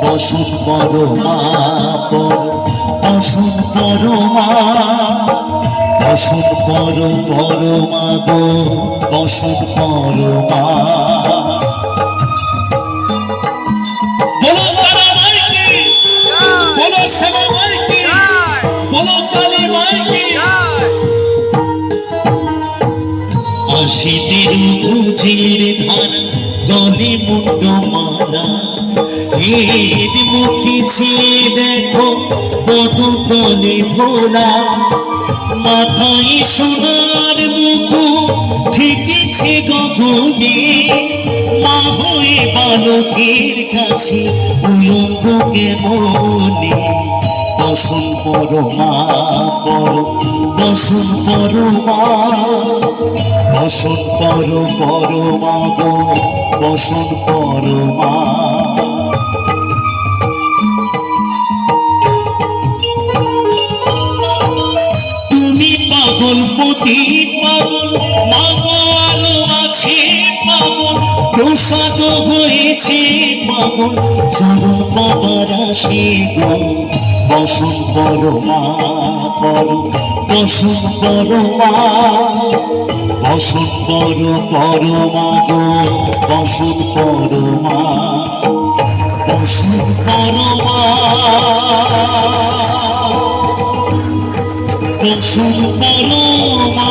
বসুন পরমা বসুন পরমা বসুন পরমা গো বসুন পরমা বলো তারা মাইকি বলো শ্যামা মাইকি বলো কালী মাইকি আশিদের বুঝির ধান গলে মুন্ড মালা হেদ মুখিছি দেখো পদতলে ভোলা মাথায় সোনার মুকুট ঠেকেছে গগনে মা হয়ে বালকের কাছে উলঙ্গ কেমনে বসুন পরমা বসুন পরমা বসুন পরমা গো বসুন পরমা তুমি পাগল পতি পাগল মাগো আরো আছে পাগল প্রসাদ হয়েছে পাগল চরণ বাবার আসে গো বসুন পরমা বসুন পরমা বসুন পরমা গো বসুন পরমা বসুন পরমা বসুন পরমা